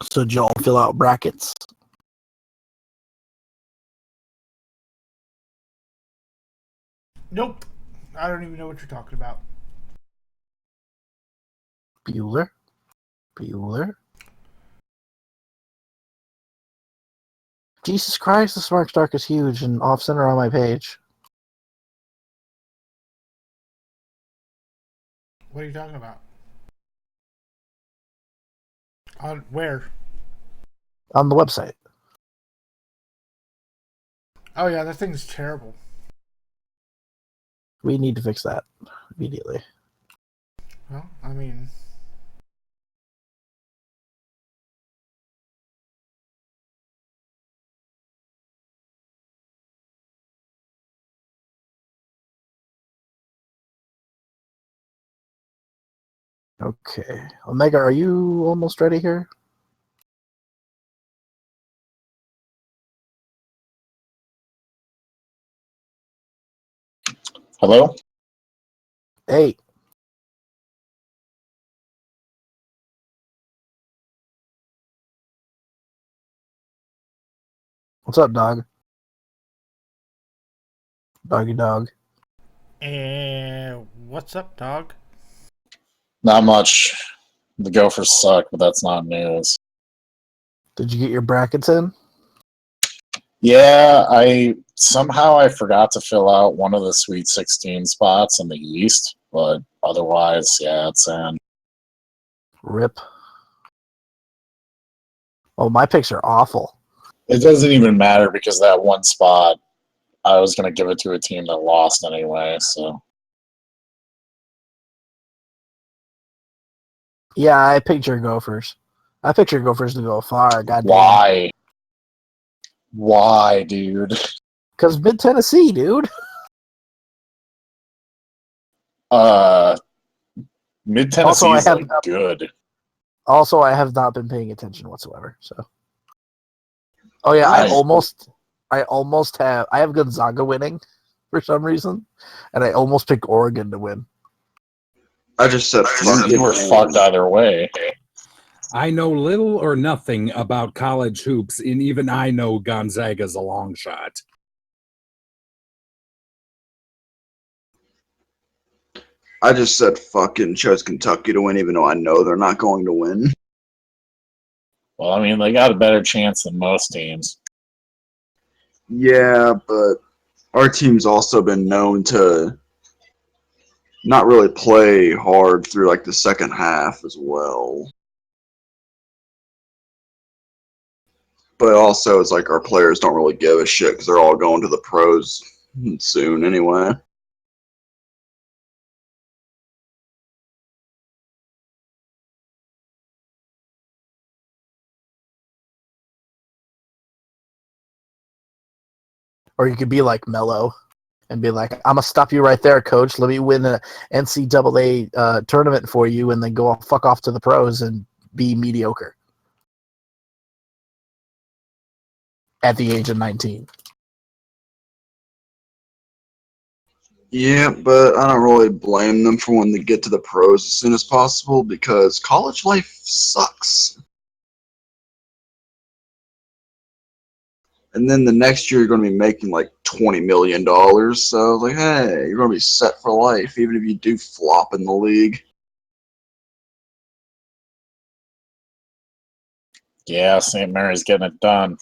So did y'all fill out brackets? Nope. I don't even know what you're talking about. Bueller? Jesus Christ, the SmarkSnark is huge and off-center on my page. What are you talking about? On where? On the website. Oh yeah, that thing's terrible. We need to fix that immediately. Well, I mean... Okay. Omega, are you almost ready here? Hello? Hey. What's up, dog? Doggy dog. And what's up, dog? Not much. The Gophers suck, but that's not news. Did you get your brackets in? Yeah, I forgot to fill out one of the Sweet 16 spots in the East, but otherwise, yeah, it's in. Rip. Oh, my picks are awful. It doesn't even matter because that one spot, I was going to give it to a team that lost anyway, so. Yeah, I picked your Gophers. I picked your Gophers to go far. Goddamn. Why? Why, dude? Because Mid-Tennessee, dude. Mid-Tennessee is like good. Also, I have not been paying attention whatsoever. So. Oh yeah, Nice. I have Gonzaga winning for some reason, and I almost picked Oregon to win. I just said You were fucked either way. I know little or nothing about college hoops, and even I know Gonzaga's a long shot. I just said fucking chose Kentucky to win, even though I know they're not going to win. Well, I mean, they got a better chance than most teams. Yeah, but our team's also been known to not really play hard through like the second half as well. But also, it's like our players don't really give a shit because they're all going to the pros soon anyway. Or you could be like Melo and be like, I'm going to stop you right there, coach. Let me win an NCAA tournament for you and then go fuck off to the pros and be mediocre at the age of 19. Yeah, but I don't really blame them for wanting to get to the pros as soon as possible because college life sucks. And then the next year you're going to be making like $20 million. So like, hey, you're going to be set for life even if you do flop in the league. Yeah, St. Mary's getting it done.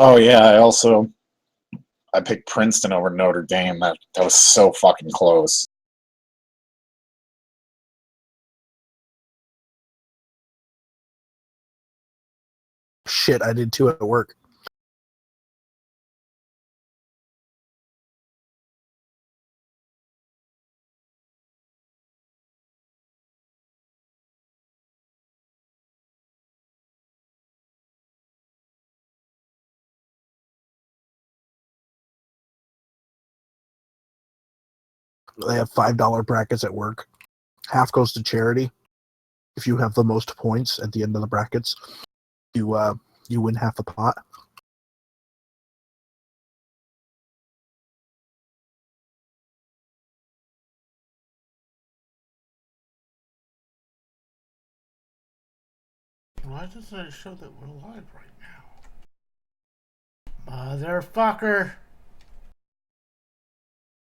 Oh, yeah, I also I picked Princeton over Notre Dame. That was so fucking close. Shit, I did too at work. They have $5 brackets at work. Half goes to charity. If you have the most points at the end of the brackets, you win half the pot. Why doesn't it show that we're live right now? Motherfucker!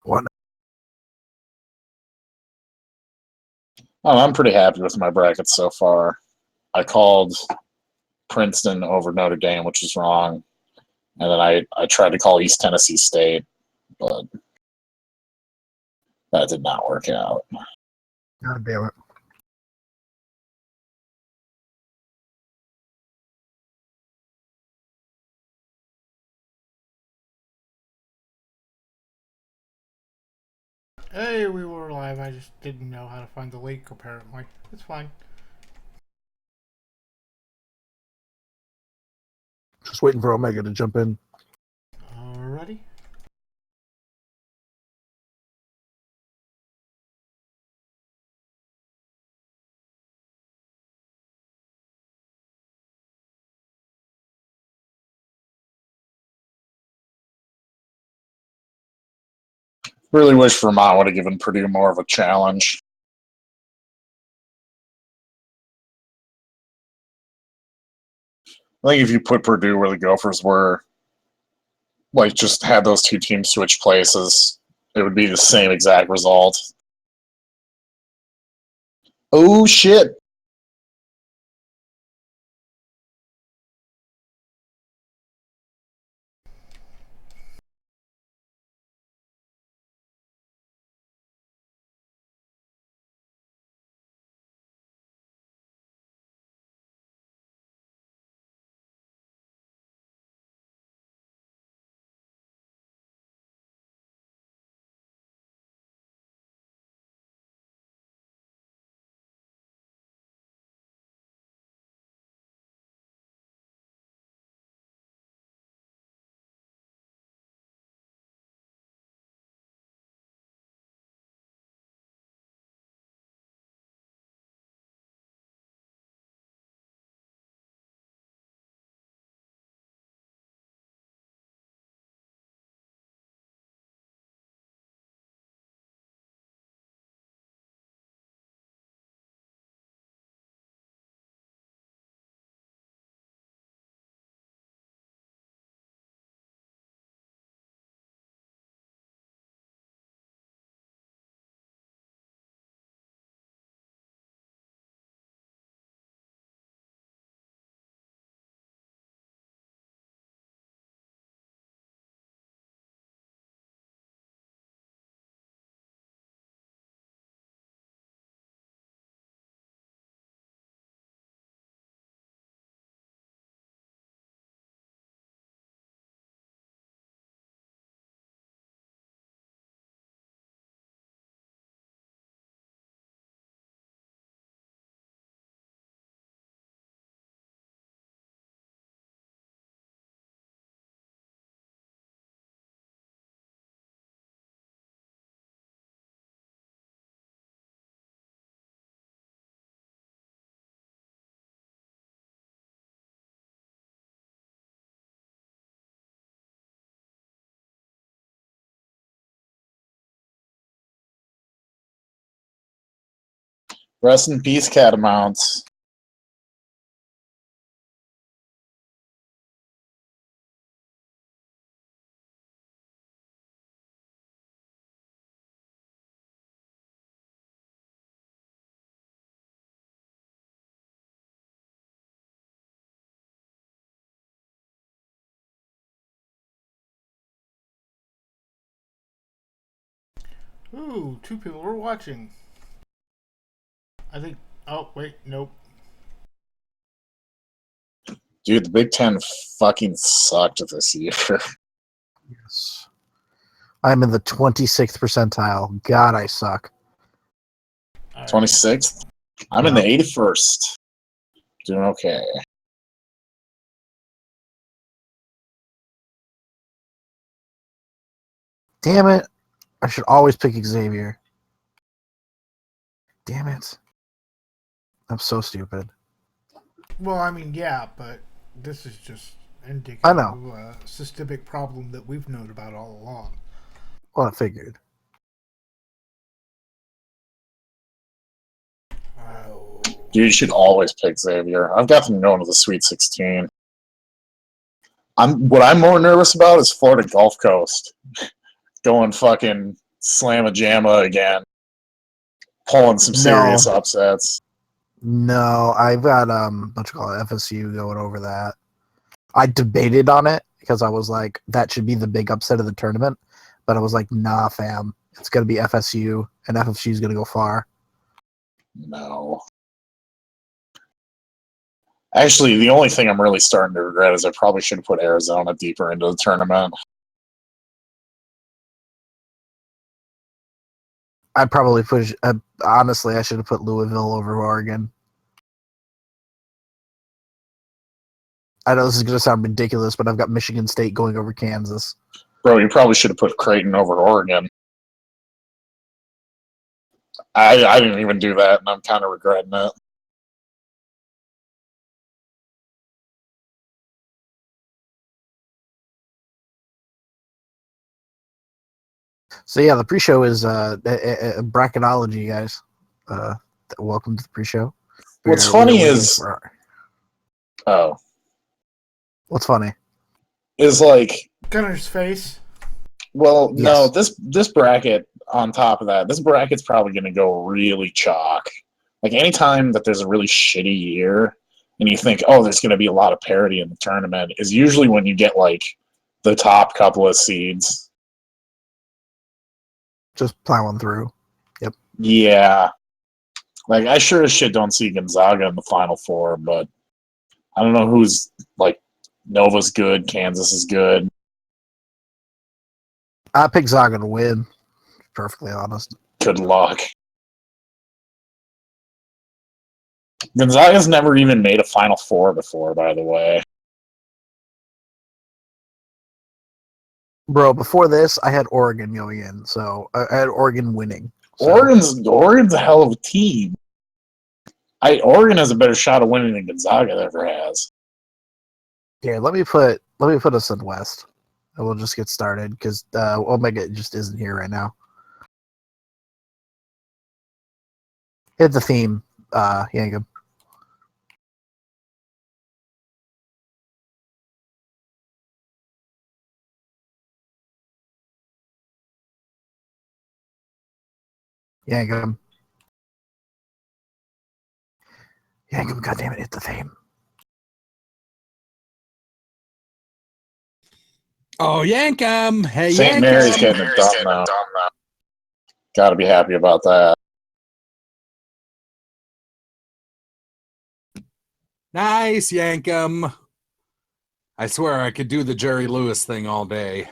What? Oh, I'm pretty happy with my brackets so far. I called Princeton over Notre Dame, which is wrong. And then I tried to call East Tennessee State, but that did not work out. God damn it. Hey, we were live. I just didn't know how to find the link, apparently. It's fine. Just waiting for Omega to jump in. Alrighty. Really wish Vermont would have given Purdue more of a challenge. I think if you put Purdue where the Gophers were, like just had those two teams switch places, it would be the same exact result. Oh shit! Rest in peace, Catamounts. Ooh, 2 people were watching. I think. Oh, wait, nope. Dude, the Big Ten fucking sucked this year. Yes. I'm in the 26th percentile. God, I suck. All right. 26th? I'm in the 81st. Doing okay. Damn it. I should always pick Xavier. Damn it. I'm so stupid. Well, I mean, yeah, but this is just indicative I know. of a systemic problem that we've known about all along. Well, I figured. Oh. Dude, you should always pick Xavier. I've got them going to the Sweet 16. What I'm more nervous about is Florida Gulf Coast. Going fucking slamma-jamma again. Pulling some serious upsets. No, I've got what you call it, FSU going over that. I debated on it because I was like, that should be the big upset of the tournament. But I was like, nah, fam. It's gonna be FSU, and FSU is gonna go far. No. Actually, the only thing I'm really starting to regret is I probably should have put Arizona deeper into the tournament. I probably put honestly, I should have put Louisville over Oregon. I know this is gonna sound ridiculous, but I've got Michigan State going over Kansas. Bro, you probably should have put Creighton over Oregon. I didn't even do that, and I'm kind of regretting it. So yeah, the pre-show is bracketology, guys. Welcome to the pre-show. What's funny is, what's funny is like Gunner's face. Well, Yes. no, this bracket on top of that, this bracket's probably going to go really chalk. Like anytime that there's a really shitty year and you think, oh, there's going to be a lot of parity in the tournament, is usually when you get like the top couple of seeds. just plowing through. Yeah. Like I sure as shit don't see Gonzaga in the Final Four, but I don't know who's like Nova's good, Kansas is good. I picked Zaga to win. Perfectly honest. Good luck. Gonzaga's never even made a Final Four before, by the way. Bro, before this, I had Oregon going in, so I had Oregon winning. So. Oregon's a hell of a team. Oregon has a better shot of winning than Gonzaga ever has. Here, let me put us in West, and we'll just get started because Omega just isn't here right now. Hit the theme, Yankum. Yankum. Yankum, goddammit, hit the theme. Oh, Yankum! Hey, St. Yankum! Mary's getting it done now. Got to be happy about that. Nice, Yankum. I swear I could do the Jerry Lewis thing all day.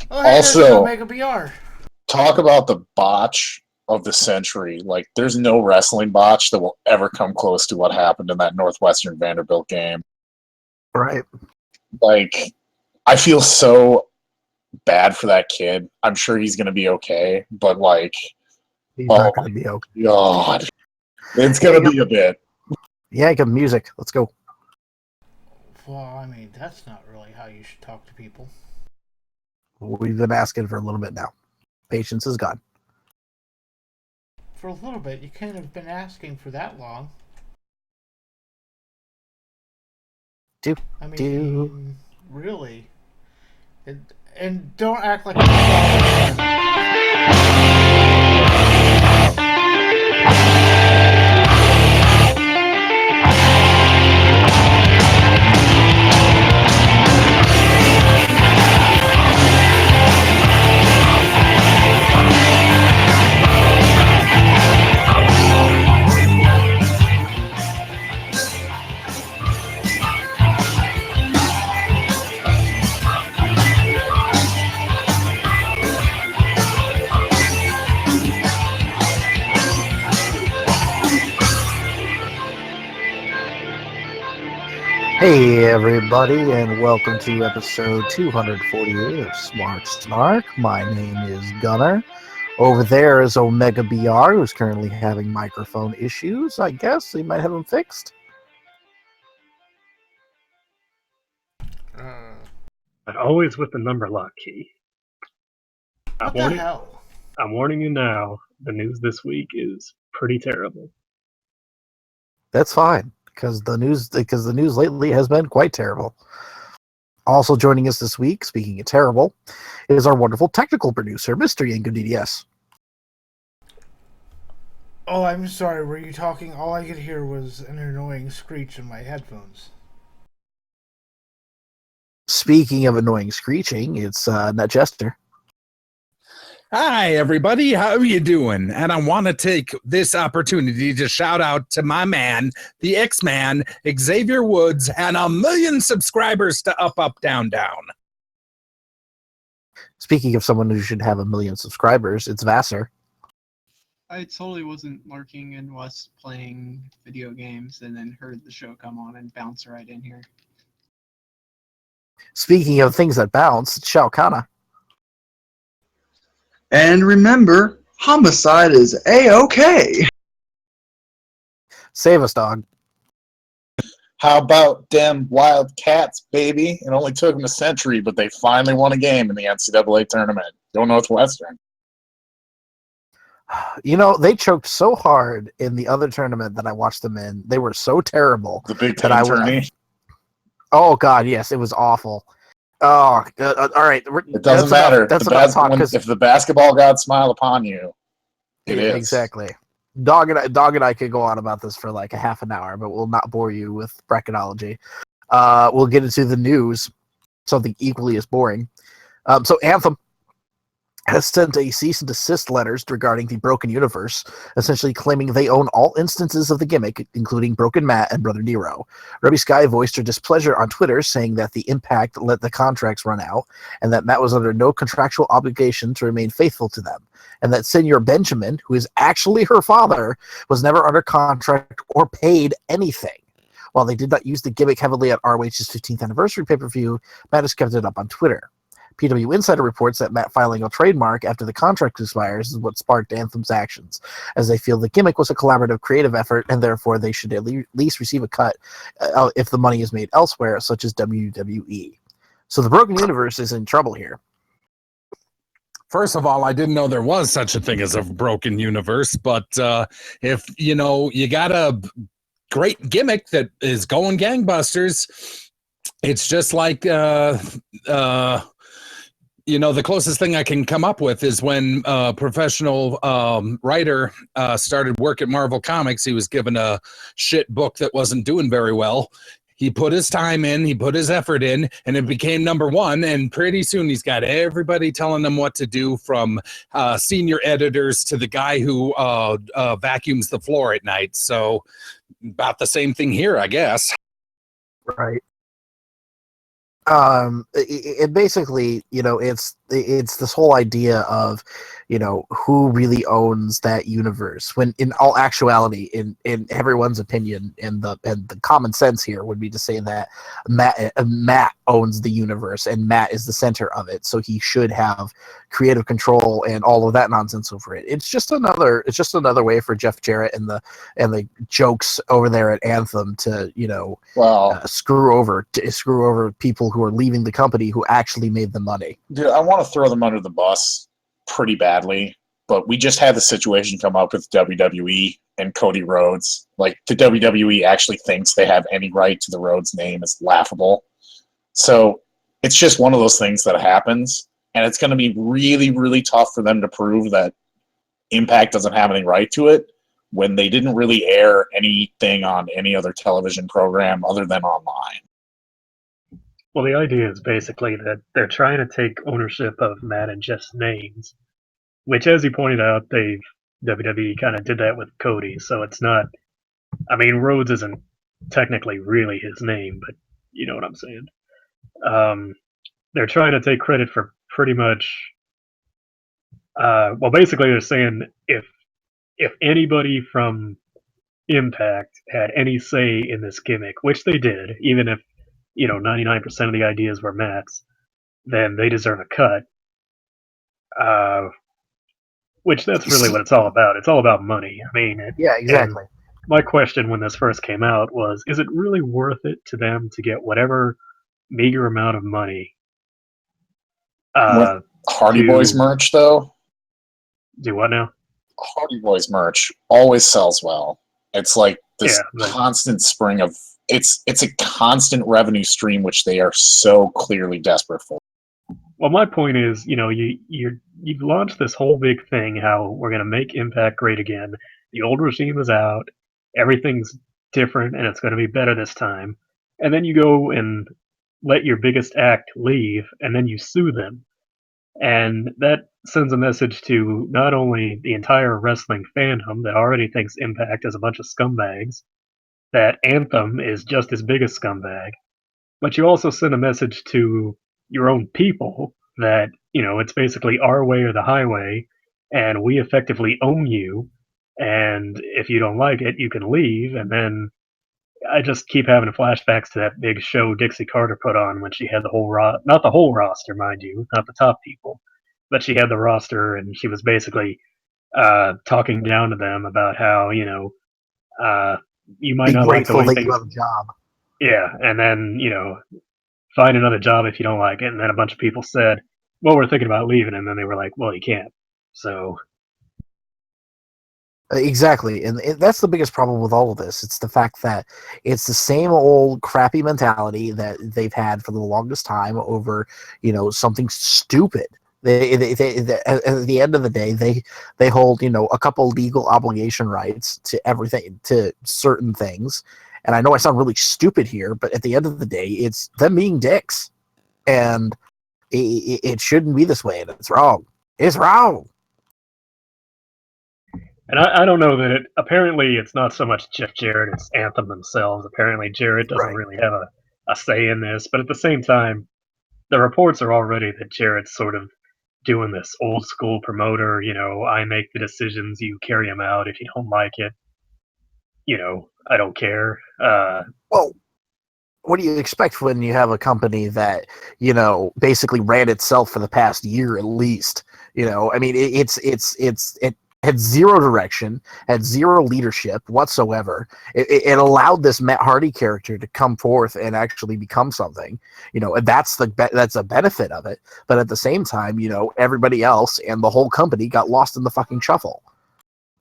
Oh, hey, Also- Omega BR. Talk about the botch of the century. Like, there's no wrestling botch that will ever come close to what happened in that Northwestern Vanderbilt game. Right. Like, I feel so bad for that kid. I'm sure he's going to be okay, but, like, He's oh not my going to be okay. God. It's going to be a bit. Yankum, music. Let's go. Well, I mean, that's not really how you should talk to people. We've been asking for a little bit now. Patience is gone. For a little bit, you can't have been asking for that long. I mean, really. And don't act like Hey everybody, and welcome to episode 248 of Smark Snark. My name is Gunner. Over there is Omega BR, who's currently having microphone issues. I guess they might have them fixed. But always with the number lock key. What the hell? I'm warning you now, the news this week is pretty terrible. That's fine, because the news lately has been quite terrible. Also joining us this week, speaking of terrible, is our wonderful technical producer, Mr. Yanko DDS. Oh, I'm sorry. Were you talking? All I could hear was an annoying screech in my headphones. Speaking of annoying screeching, it's Nut Jester. Hi, everybody. How are you doing? And I want to take this opportunity to shout out to my man, the X-Man, Xavier Woods, and 1 million subscribers to Up, Up, Down, Down. Speaking of someone who should have 1 million subscribers, it's Vassar. I totally wasn't lurking and was playing video games and then heard the show come on and bounce right in here. Speaking of things that bounce, it's Shao Kahn. And remember, homicide is A-OK. Save us, dog. How about them Wildcats, baby? It only took them a century, but they finally won a game in the NCAA tournament. Go Northwestern. You know, they choked so hard in the other tournament that I watched them in. They were so terrible. The Big that Ten tourney. Oh, God, yes, it was awful. Oh, all right. It doesn't matter. That's enough talk. If the basketball gods smile upon you, it is. Exactly. Dog and I could go on about this for like a half an hour, but we'll not bore you with bracketology. We'll get into the news, something equally as boring. So Anthem has sent a cease and desist letters regarding the Broken Universe, essentially claiming they own all instances of the gimmick, including Broken Matt and Brother Nero. Ruby Sky voiced her displeasure on Twitter, saying that the Impact let the contracts run out, and that Matt was under no contractual obligation to remain faithful to them, and that Senor Benjamin, who is actually her father, was never under contract or paid anything. While they did not use the gimmick heavily at ROH's 15th anniversary pay-per-view, Matt has kept it up on Twitter. PW Insider reports that Matt filing a trademark after the contract expires is what sparked Anthem's actions, as they feel the gimmick was a collaborative creative effort, and therefore they should at least receive a cut if the money is made elsewhere, such as WWE. So the Broken Universe is in trouble here. First of all, I didn't know there was such a thing as a broken universe, but if, you got a great gimmick that is going gangbusters, it's just like... the closest thing I can come up with is when a professional writer started work at Marvel Comics. He was given a shit book that wasn't doing very well. He put his time in, he put his effort in, and it became #1. And pretty soon he's got everybody telling him what to do, from senior editors to the guy who vacuums the floor at night. So about the same thing here, I guess. Right. It basically, it's this whole idea of, who really owns that universe, when in all actuality, in everyone's opinion, and the common sense here would be to say that Matt owns the universe, and Matt is the center of it, so he should have creative control and all of that nonsense over it. It's just another way for Jeff Jarrett and the jokes over there at Anthem to screw over people who are leaving the company who actually made the money. Dude, I want to throw them under the bus pretty badly, but we just had the situation come up with WWE and Cody Rhodes. Like, the WWE actually thinks they have any right to the Rhodes name is laughable. So it's just one of those things that happens, and it's going to be really, really tough for them to prove that Impact doesn't have any right to it when they didn't really air anything on any other television program other than online. Well, the idea is basically that they're trying to take ownership of Matt and Jeff's names, which, as you pointed out, WWE kind of did that with Cody. So it's not. I mean, Rhodes isn't technically really his name, but you know what I'm saying. They're trying to take credit for pretty much. Basically, they're saying if anybody from Impact had any say in this gimmick, which they did, even if 99% of the ideas were Matt's, then they deserve a cut. Which that's really what it's all about. It's all about money. I mean, Yeah, exactly. My question when this first came out was, is it really worth it to them to get whatever meager amount of money With Hardy to Boys merch, though, do what now? Hardy Boys merch always sells well. It's like this Yeah, constant spring of it's a constant revenue stream which they are so clearly desperate for. Well, my point is, you've launched this whole big thing, how we're going to make Impact great again. The old regime is out, everything's different, and it's going to be better this time. And then you go and let your biggest act leave, and then you sue them. And that sends a message to not only the entire wrestling fandom that already thinks Impact is a bunch of scumbags, that Anthem is just as big a scumbag, but you also send a message to your own people that, it's basically our way or the highway, and we effectively own you. And if you don't like it, you can leave. And then I just keep having flashbacks to that big show Dixie Carter put on when she had the whole not the whole roster, mind you, not the top people, but she had the roster, and she was basically talking down to them about how you might Be not like the grateful way that things. you have a job. Yeah, and then find another job if you don't like it. And then a bunch of people said, well, we're thinking about leaving. And then they were like, well, you can't. So. Exactly, and that's the biggest problem with all of this. It's the fact that it's the same old crappy mentality that they've had for the longest time over, something stupid. They at the end of the day, they hold, a couple legal obligation rights to everything, to certain things. And I know I sound really stupid here, but at the end of the day, it's them being dicks, and it shouldn't be this way, and it's wrong. It's wrong. And I don't know that apparently it's not so much Jeff Jarrett, it's Anthem themselves. Apparently Jarrett doesn't really have a say in this, but at the same time, the reports are already that Jarrett's sort of doing this old school promoter, I make the decisions, you carry them out. If you don't like it, I don't care. Well, what do you expect when you have a company that, basically ran itself for the past year at least? I mean, it had zero direction, had zero leadership whatsoever. It allowed this Matt Hardy character to come forth and actually become something, and that's a benefit of it. But at the same time, everybody else and the whole company got lost in the fucking shuffle.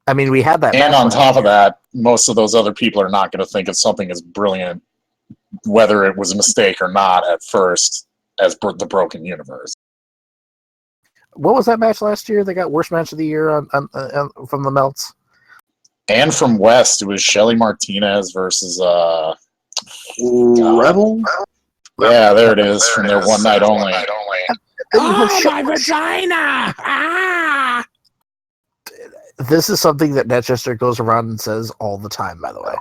I mean, we had that. And on top of that, most of those other people are not going to think of something as brilliant, whether it was a mistake or not at first, as the Broken Universe. What was that match last year? They got worst match of the year on from the Melts. And from West, it was Shelly Martinez versus Rebel. Yeah, there it is from their one night only. Oh, my vagina! Ah! This is something that Netchester goes around and says all the time, by the way.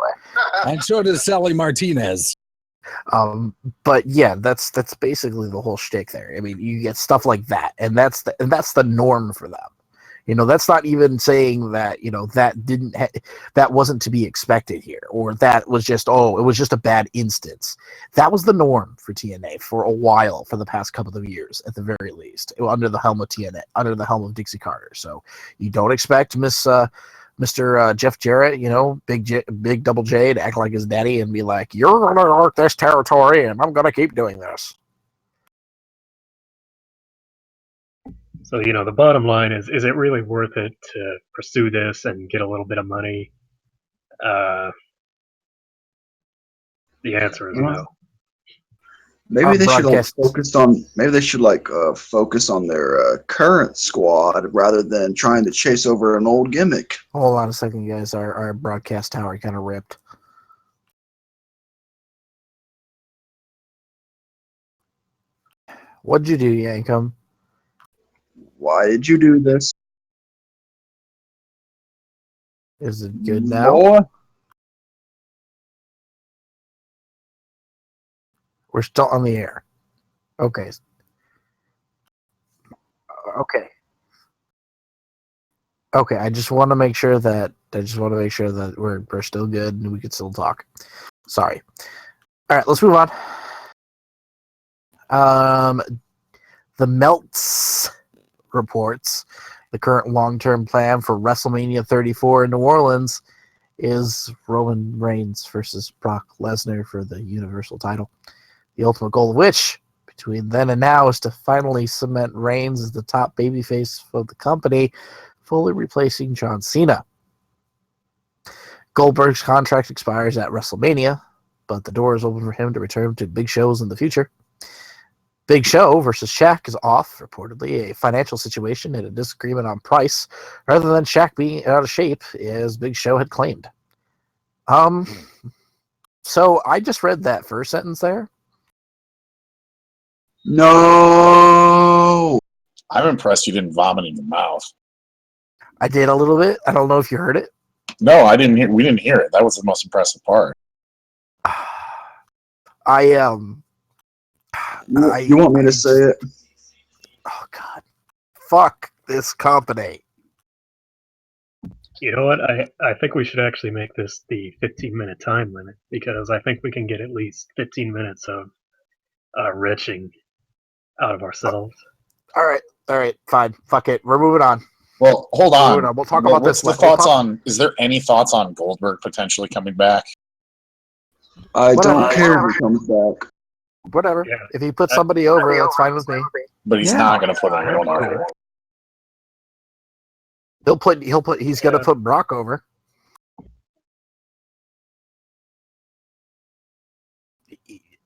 And so does Sally Martinez. But yeah, that's basically the whole shtick there. I mean, you get stuff like that, and that's the norm for them. That's not even saying that that wasn't to be expected here, or that was just it was just a bad instance. That was the norm for TNA for a while, for the past couple of years at the very least, under the helm of TNA, under the helm of Dixie Carter. So you don't expect Mr. Jeff Jarrett, Big Double J, to act like his daddy and be like, you're going to work this territory and I'm going to keep doing this. So, the bottom line is it really worth it to pursue this and get a little bit of money? The answer is no. Maybe they should focus on their current squad rather than trying to chase over an old gimmick. Hold on a second, guys. Our broadcast tower kind of ripped. What'd you do, Yankum? Why did you do this? Is it good now? Boy. We're still on the air. Okay. Okay, I just want to make sure that we're still good and we can still talk. Sorry. All right, let's move on. The Melts reports the current long-term plan for WrestleMania 34 in New Orleans is Roman Reigns versus Brock Lesnar for the Universal title. The ultimate goal of which, between then and now, is to finally cement Reigns as the top babyface of the company, fully replacing John Cena. Goldberg's contract expires at WrestleMania, but the door is open for him to return to big shows in the future. Big Show versus Shaq is off, reportedly a financial situation and a disagreement on price, rather than Shaq being out of shape, as Big Show had claimed. So I just read that first sentence there. No. I'm impressed you didn't vomit in your mouth. I did a little bit. I don't know if you heard it. No, I didn't hear. We didn't hear it. That was the most impressive part. You want me to say it? Oh, God. Fuck this company. You know what? I think we should actually make this the 15-minute time limit, because I think we can get at least 15 minutes of retching out of ourselves. All right, fine. Fuck it. We're moving on. Well, hold on. We'll talk about What's this. the thoughts on? Is there any thoughts on Goldberg potentially coming back? I don't care if he comes back. Whatever. Yeah. If he puts somebody over, that's fine with me. But he's not going to put anyone over. He's gonna put Brock over.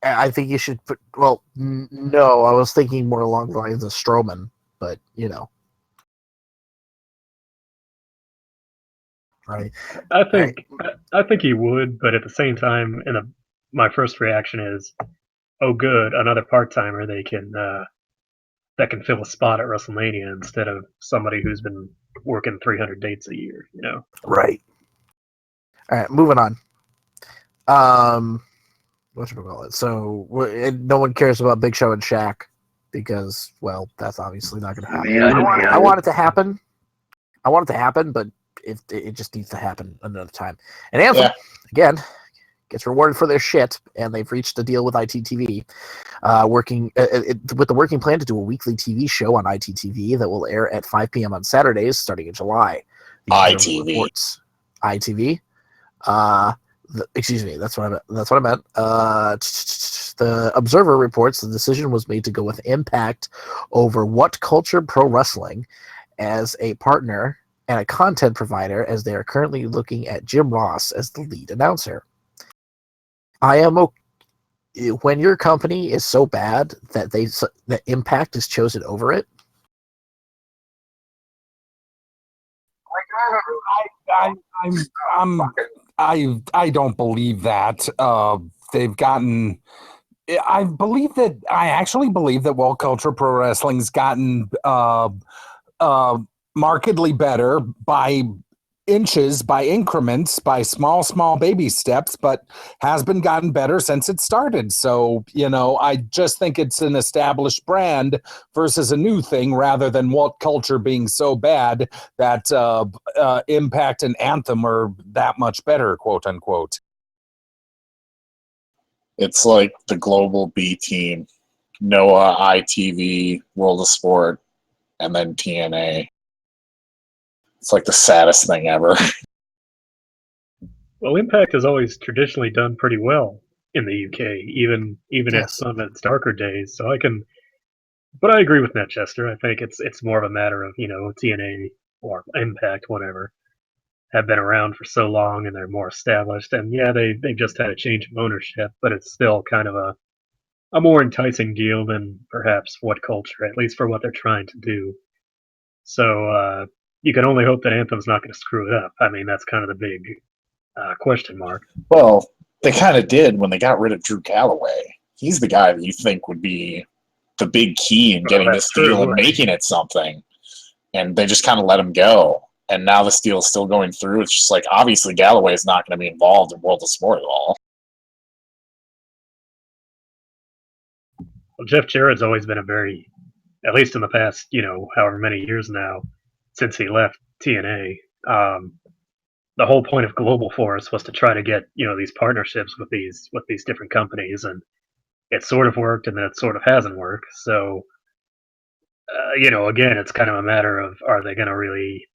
I think you should put. Well, no, I was thinking more along the lines of Strowman, but right. I think he would, but at the same time, my first reaction is, oh, good, another part timer that can fill a spot at WrestleMania instead of somebody who's been working 300 dates a year. Right. All right, moving on. Whatchamacallit? So no one cares about Big Show and Shaq because, well, that's obviously not going to happen. I want it to happen. But it just needs to happen another time. And Anthem, again, gets rewarded for their shit, and they've reached a deal with ITTV, working with the working plan to do a weekly TV show on ITTV that will air at 5 p.m. on Saturdays starting in July. ITV. Excuse me, that's what I meant. The Observer reports the decision was made to go with Impact over What Culture Pro Wrestling as a partner and a content provider, as they are currently looking at Jim Ross as the lead announcer. When your company is so bad that Impact is chosen over it. I don't believe that. They've gotten. I actually believe that World Culture Pro Wrestling's gotten markedly better by inches, by increments, by small baby steps, but has been gotten better since it started. So, I just think it's an established brand versus a new thing, rather than What Culture being so bad that Impact and Anthem are that much better, quote unquote. It's like the global B team, NOAA, ITV, World of Sport, and then TNA. It's like the saddest thing ever. Well, Impact has always traditionally done pretty well in the UK, even at some of its darker days. So but I agree with Netchester. I think it's more of a matter of TNA or Impact, whatever, have been around for so long and they're more established. And yeah, they've just had a change of ownership, but it's still kind of a more enticing deal than perhaps What Culture, at least for what they're trying to do. So you can only hope that Anthem's not going to screw it up. I mean, that's kind of the big question mark. Well, they kind of did when they got rid of Drew Galloway. He's the guy that you think would be the big key in getting this deal and making it something. And they just kind of let him go. And now this deal is still going through. It's just like, obviously, Galloway is not going to be involved in World of Sport at all. Well, Jeff Jarrett's always been at least in the past, however many years now, since he left TNA, the whole point of Global Force was to try to get these partnerships with these different companies, and it sort of worked and then it sort of hasn't worked. So, again, it's kind of a matter of, are they going to really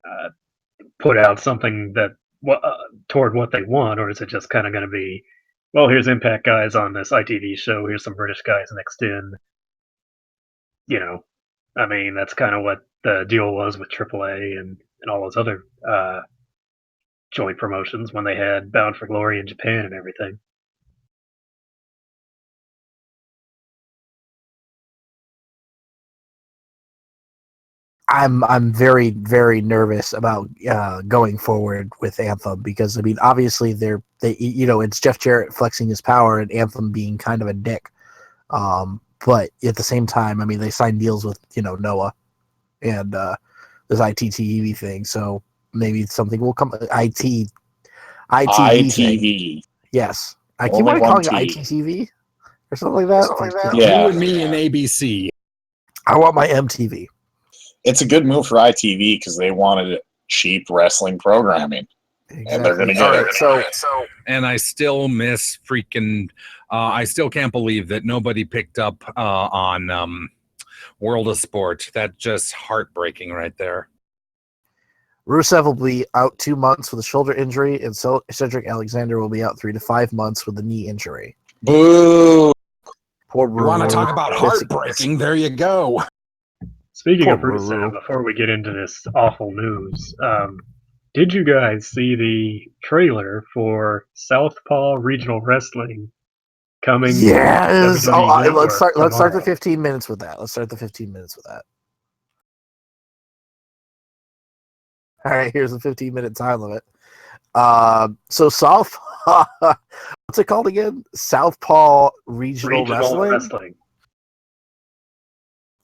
uh, put out something that toward what they want, or is it just kind of going to be, well, here's Impact guys on this ITV show, here's some British guys mixed in. I mean, that's kind of what the deal was with AAA and all those other joint promotions when they had Bound for Glory in Japan and everything. I'm very, very nervous about going forward with Anthem because I mean obviously they it's Jeff Jarrett flexing his power and Anthem being kind of a dick, but at the same time I mean they signed deals with Noah and this ITTV thing, so maybe something will come. ITV thing. Yes, I keep Only calling one it T. ITTV or something like that. Yeah. You and me and ABC. I want my MTV. It's a good move for ITV because they wanted cheap wrestling programming. Exactly. And they're going to get it. So, And I still miss freaking. I still can't believe that nobody picked up on World of Sport. That's just heartbreaking right there. Rusev will be out 2 months with a shoulder injury, and Cedric Alexander will be out 3 to 5 months with a knee injury. Boo! Poor You want to talk about Rusev. heartbreaking? There you go. Speaking Poor of Rusev, Ruru. before we get into this awful news, did you guys see the trailer for Southpaw Regional Wrestling coming Yes. to WWE Network Let's start the tomorrow? 15 minutes with that. All right, here's the 15-minute time limit. So Southpaw, what's it called again? Southpaw Regional Wrestling.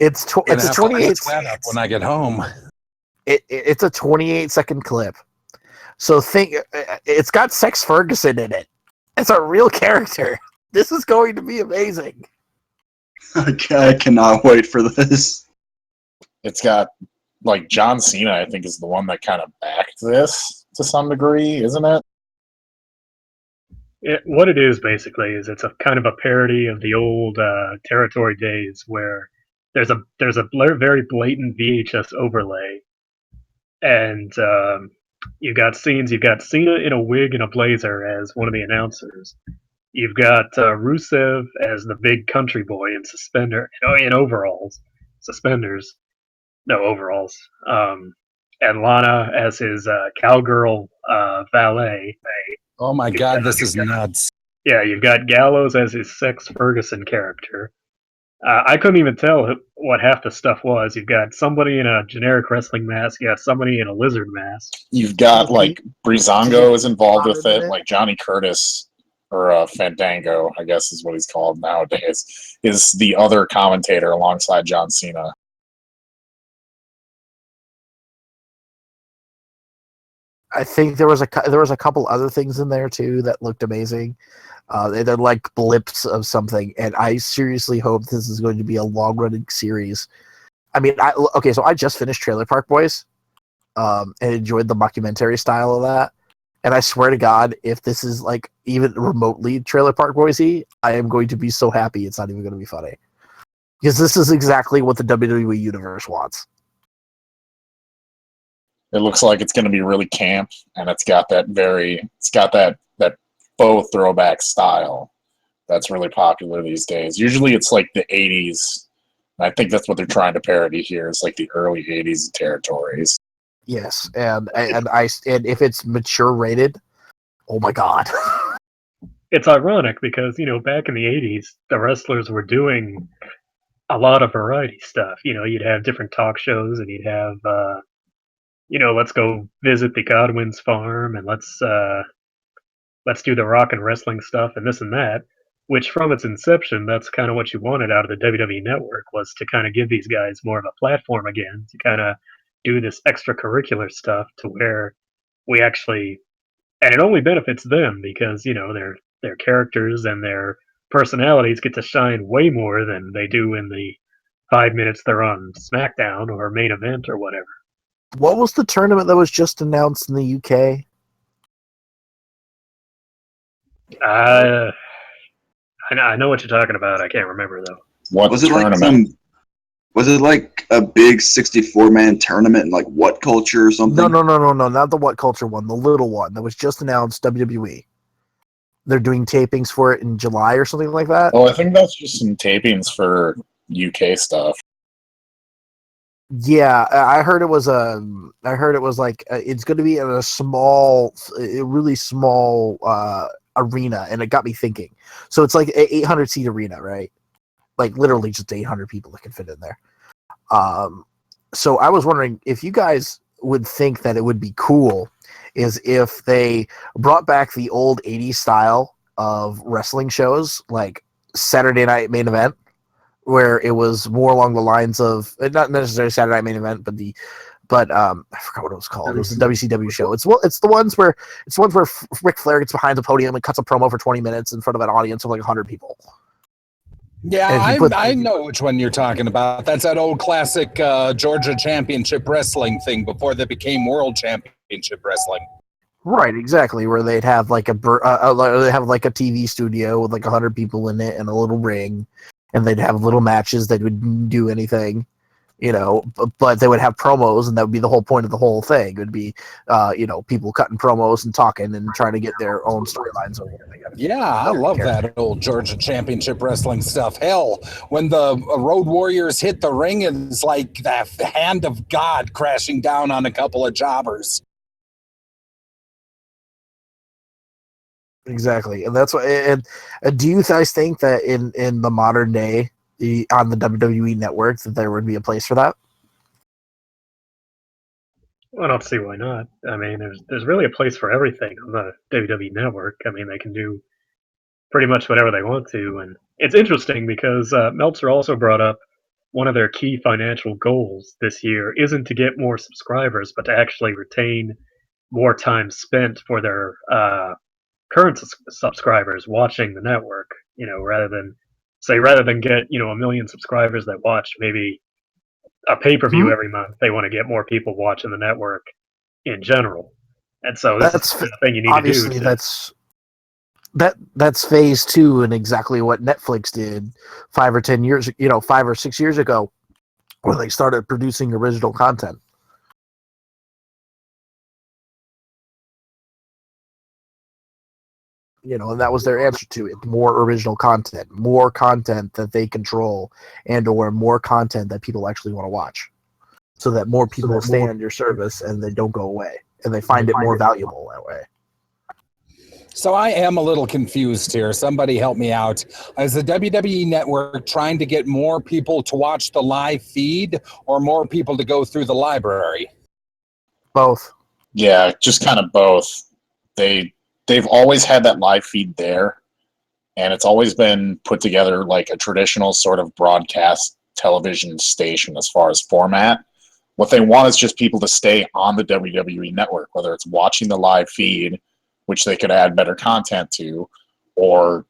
It's a 28 when I get home. It's a 28-second clip. So it's got Sex Ferguson in it. It's a real character. This is going to be amazing. I cannot wait for this. It's got, like, John Cena, I think, is the one that kind of backed this to some degree, isn't it? What it is basically is it's a kind of a parody of the old territory days where there's a very blatant VHS overlay, and you've got scenes. You've got Cena in a wig and a blazer as one of the announcers. You've got Rusev as the big country boy in suspenders, no overalls, and Lana as his cowgirl valet. Oh my God, this is nuts. Yeah, you've got Gallows as his Sex Ferguson character. I couldn't even tell what half the stuff was. You've got somebody in a generic wrestling mask. You got somebody in a lizard mask. You've got, like, Breezango is involved with it, like Johnny Curtis, or Fandango, I guess is what he's called nowadays, is the other commentator alongside John Cena. I think there was a couple other things in there too that looked amazing. They're like blips of something, and I seriously hope this is going to be a long-running series. I mean, so I just finished Trailer Park Boys, and enjoyed the mockumentary style of that. And I swear to God, if this is like even remotely Trailer Park Boys-y, I am going to be so happy it's not even going to be funny, because this is exactly what the WWE universe wants. It looks like it's going to be really camp, and it's got that faux throwback style that's really popular these days. Usually it's like the 80s, and I think that's what they're trying to parody here. It's like the early 80s territories. Yes, and if it's mature rated, oh my God. It's ironic because, back in the 80s, the wrestlers were doing a lot of variety stuff. You'd have different talk shows, and you'd have let's go visit the Godwin's farm, and let's do the rock and wrestling stuff and this and that, which from its inception, that's kind of what you wanted out of the WWE Network, was to kind of give these guys more of a platform again, to kind of do this extracurricular stuff to where we actually, and it only benefits them because, their characters and their personalities get to shine way more than they do in the 5 minutes they're on SmackDown or main event or whatever. What was the tournament that was just announced in the UK? I I know what you're talking about. I can't remember though. What Was it tournament? like was it like a big 64-man tournament in like What Culture or something? No, not the What Culture one, the little one that was just announced WWE. They're doing tapings for it in July or something like that. Oh, I think that's just some tapings for UK stuff. Yeah, I heard it was like it's going to be in a small, a really small arena, and it got me thinking. So it's like an 800 seat arena, right? Like literally just 800 people that can fit in there. So I was wondering if you guys would think that it would be cool is if they brought back the old 80s style of wrestling shows, like Saturday Night Main Event, where it was more along the lines of not necessarily Saturday Night Main Event, but I forgot what it was called. It was the WCW show. It's the ones where Ric Flair gets behind the podium and cuts a promo for 20 minutes in front of an audience of like 100 people. Yeah, I know which one you're talking about. That's that old classic Georgia Championship Wrestling thing before they became World Championship Wrestling. Right, exactly. Where they'd have like they have like a TV studio with like 100 people in it and a little ring, and they'd have little matches that would do anything, but they would have promos, and that would be the whole point of the whole thing. It would be, people cutting promos and talking and trying to get their own storylines over. Yeah, I love that old Georgia Championship Wrestling stuff. Hell, when the Road Warriors hit the ring, it's like the hand of God crashing down on a couple of jobbers. Exactly, and that's what. And do you guys think that in the modern day, on the WWE network, that there would be a place for that? Well, I don't see why not. I mean, there's really a place for everything on the WWE network. I mean, they can do pretty much whatever they want to, and it's interesting because Meltzer also brought up one of their key financial goals this year isn't to get more subscribers, but to actually retain more time spent for their current subscribers watching the network. Rather than get 1 million subscribers that watch maybe a pay-per-view every month, they want to get more people watching the network in general. And so this is the thing you need obviously to do. That's phase 2 and exactly what Netflix did 5 or 6 years ago, where they started producing original content. And that was their answer to it: more original content, more content that they control, or more content that people actually want to watch, so that more people stay on your service and they don't go away, and they find it more valuable that way. So I am a little confused here. Somebody help me out. Is the WWE Network trying to get more people to watch the live feed or more people to go through the library? Both. Yeah, just kind of both. They've always had that live feed there, and it's always been put together like a traditional sort of broadcast television station as far as format. What they want is just people to stay on the WWE Network, whether it's watching the live feed, which they could add better content to, or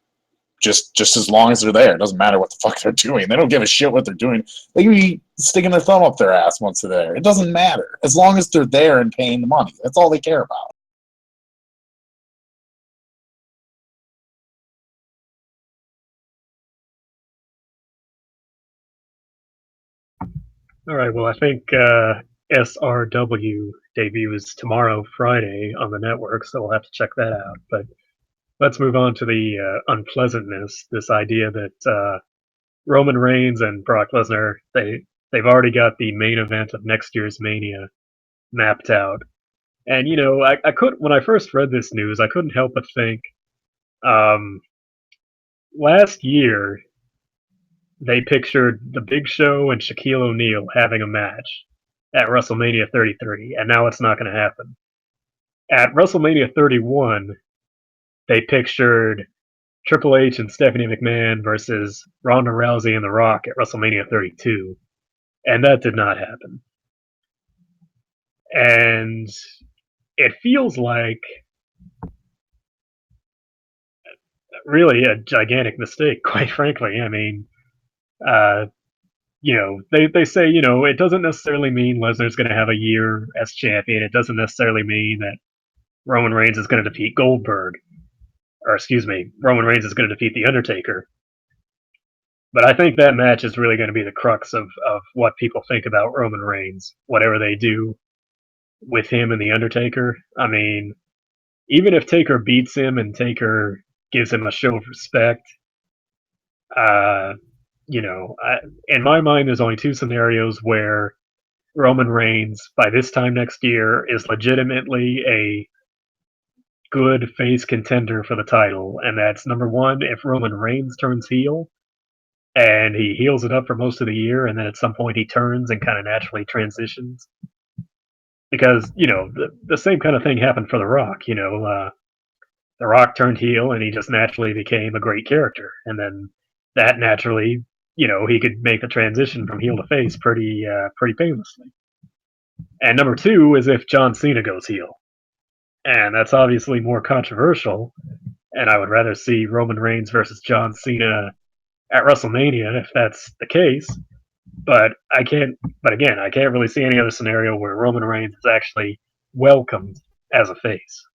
just as long as they're there. It doesn't matter what the fuck they're doing. They don't give a shit what they're doing. They could be sticking their thumb up their ass once they're there. It doesn't matter. As long as they're there and paying the money. That's all they care about. All right. Well, I think SRW debuts tomorrow, Friday, on the network, so we'll have to check that out. But let's move on to the unpleasantness. This idea that Roman Reigns and Brock Lesnar they've already got the main event of next year's Mania mapped out. And I could when I first read this news, I couldn't help but think, last year they pictured the Big Show and Shaquille O'Neal having a match at WrestleMania 33, and now it's not going to happen. At WrestleMania 31, they pictured Triple H and Stephanie McMahon versus Ronda Rousey and The Rock at WrestleMania 32, and that did not happen. And it feels like really a gigantic mistake, quite frankly. I mean, they say, it doesn't necessarily mean Lesnar's going to have a year as champion. It doesn't necessarily mean that Roman Reigns is going to defeat Goldberg Roman Reigns is going to defeat The Undertaker. But I think that match is really going to be the crux of what people think about Roman Reigns, whatever they do with him and The Undertaker. I mean, even if Taker beats him and Taker gives him a show of respect, in my mind, there's only two scenarios where Roman Reigns, by this time next year, is legitimately a good face contender for the title. And that's number one, if Roman Reigns turns heel, and he heals it up for most of the year, and then at some point he turns and kind of naturally transitions. Because, the same kind of thing happened for The Rock. The Rock turned heel, and he just naturally became a great character. And then that naturally, he could make the transition from heel to face pretty painlessly. And number two is if John Cena goes heel. And that's obviously more controversial, and I would rather see Roman Reigns versus John Cena at WrestleMania if that's the case. But again, I can't really see any other scenario where Roman Reigns is actually welcomed as a face.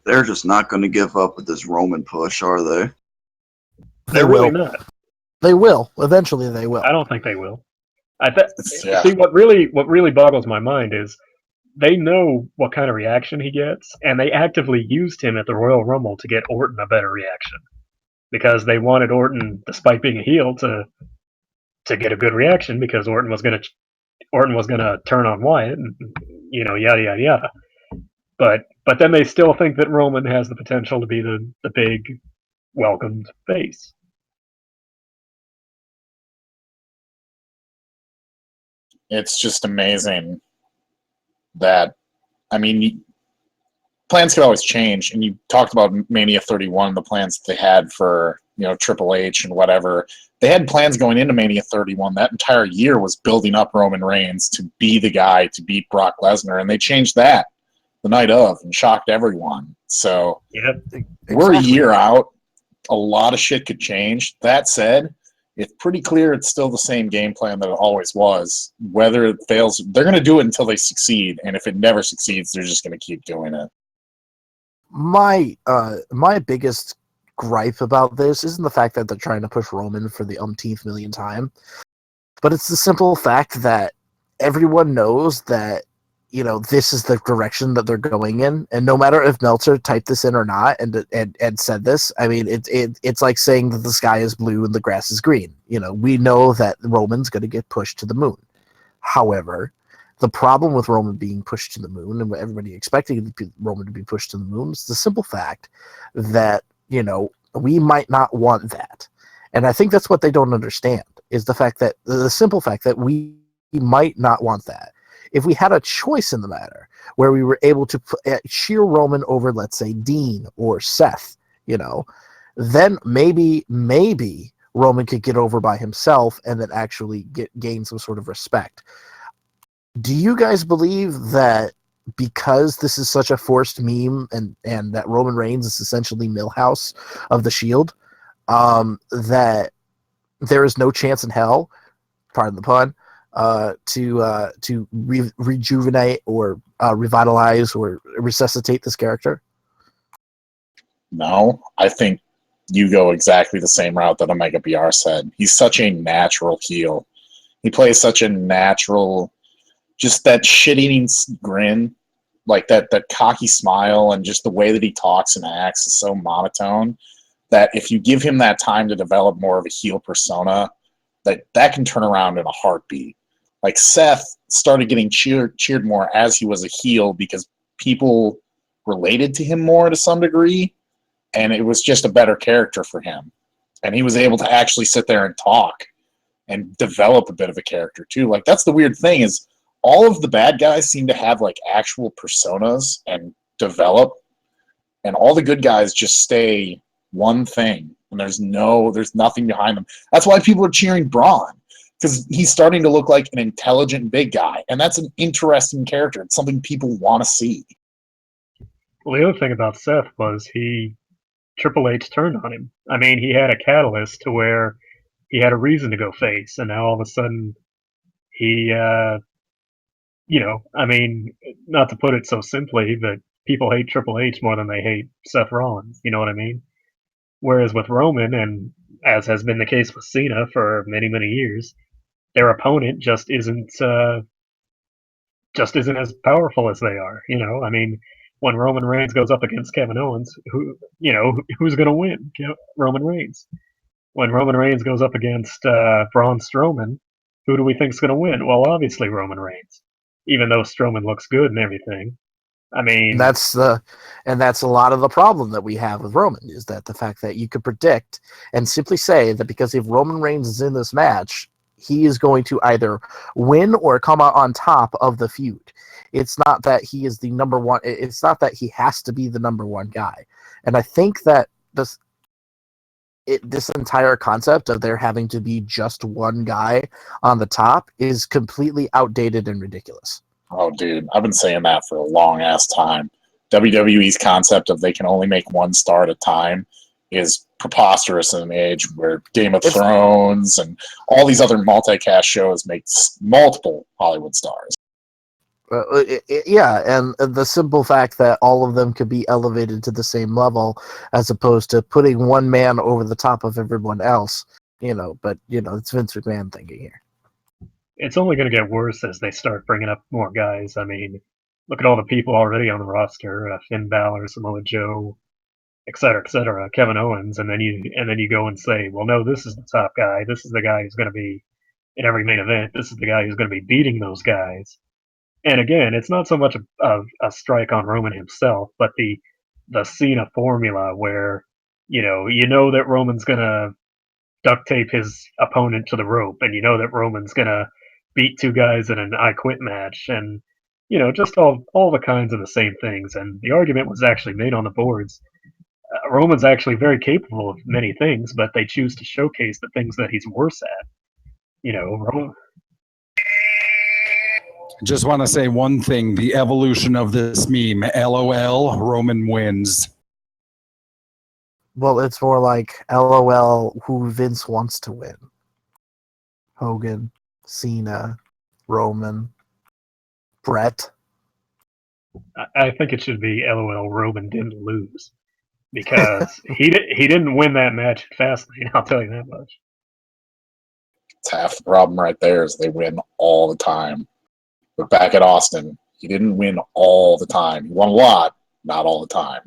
They're just not going to give up with this Roman push, are they? They're really not. They will. Eventually, they will. I don't think they will. Yeah. See, what really boggles my mind is they know what kind of reaction he gets, and they actively used him at the Royal Rumble to get Orton a better reaction, because they wanted Orton, despite being a heel, to get a good reaction, because Orton was gonna turn on Wyatt, and yada yada yada. But then they still think that Roman has the potential to be the big welcomed face. It's just amazing that, I mean, plans could always change. And you talked about Mania 31, the plans that they had for, Triple H and whatever. They had plans going into Mania 31. That entire year was building up Roman Reigns to be the guy to beat Brock Lesnar. And they changed that the night of and shocked everyone. So we're a year out. A lot of shit could change. That said, it's pretty clear it's still the same game plan that it always was. Whether it fails, they're going to do it until they succeed. And if it never succeeds, they're just going to keep doing it. My biggest gripe about this isn't the fact that they're trying to push Roman for the umpteenth million time, but it's the simple fact that everyone knows that this is the direction that they're going in, and no matter if Meltzer typed this in or not and said this, I mean, it's like saying that the sky is blue and the grass is green. We know that Roman's going to get pushed to the moon. However, the problem with Roman being pushed to the moon and everybody expecting Roman to be pushed to the moon is the simple fact that we might not want that, and I think that's what they don't understand, is the simple fact that we might not want that. If we had a choice in the matter where we were able to cheer Roman over, let's say, Dean or Seth, then maybe Roman could get over by himself and then actually gain some sort of respect. Do you guys believe that because this is such a forced meme and that Roman Reigns is essentially Milhouse of the Shield, that there is no chance in hell, pardon the pun, to rejuvenate or revitalize or resuscitate this character? No, I think you go exactly the same route that Omega BR said. He's such a natural heel. He plays such a natural, just that shit-eating grin, like that cocky smile, and just the way that he talks and acts is so monotone that if you give him that time to develop more of a heel persona, that can turn around in a heartbeat. Like Seth started getting cheered more as he was a heel because people related to him more to some degree, and it was just a better character for him. And he was able to actually sit there and talk and develop a bit of a character too. Like, that's the weird thing, is all of the bad guys seem to have like actual personas and develop, and all the good guys just stay one thing, and there's nothing behind them. That's why people are cheering Braun, because he's starting to look like an intelligent big guy, and that's an interesting character. It's something people want to see. Well, the other thing about Seth was Triple H turned on him. I mean, he had a catalyst to where he had a reason to go face, and now all of a sudden he, I mean, not to put it so simply, but people hate Triple H more than they hate Seth Rollins. You know what I mean? Whereas with Roman, and as has been the case with Cena for many, many years, their opponent just isn't as powerful as they are. You know, I mean, when Roman Reigns goes up against Kevin Owens, who's going to win? Roman Reigns. When Roman Reigns goes up against Braun Strowman, who do we think's going to win? Well, obviously Roman Reigns, even though Strowman looks good and everything. I mean, That's a lot of the problem that we have with Roman, is that the fact that you could predict and simply say that because if Roman Reigns is in this match, he is going to either win or come out on top of the feud. It's not that he is the number one. It's not that he has to be the number one guy. And I think that this entire concept of there having to be just one guy on the top is completely outdated and ridiculous. Oh, dude, I've been saying that for a long ass time. WWE's concept of they can only make one star at a time is preposterous in an age where Game of Thrones and all these other multicast shows make multiple Hollywood stars. Yeah, and the simple fact that all of them could be elevated to the same level, as opposed to putting one man over the top of everyone else, But it's Vince McMahon thinking here. it's only going to get worse as they start bringing up more guys. I mean, look at all the people already on the roster: Finn Balor, Samoa Joe, et cetera, Kevin Owens, and then you go and say, well, no, this is the top guy. This is the guy who's going to be in every main event. This is the guy who's going to be beating those guys. And again, it's not so much a strike on Roman himself, but the Cena formula where you know that Roman's going to duct tape his opponent to the rope, and you know that Roman's going to beat two guys in an I Quit match, and just all the kinds of the same things. And the argument was actually made on the boards. Roman's actually very capable of many things, but they choose to showcase the things that he's worse at. Roman. Just want to say one thing: the evolution of this meme. LOL, Roman wins. Well, it's more like LOL, who Vince wants to win. Hogan, Cena, Roman, Brett. I think it should be LOL, Roman didn't lose, because he didn't win that match at Fastlane. I'll tell you that much. It's half the problem right there is they win all the time. But back at Austin, he didn't win all the time. He won a lot, not all the time.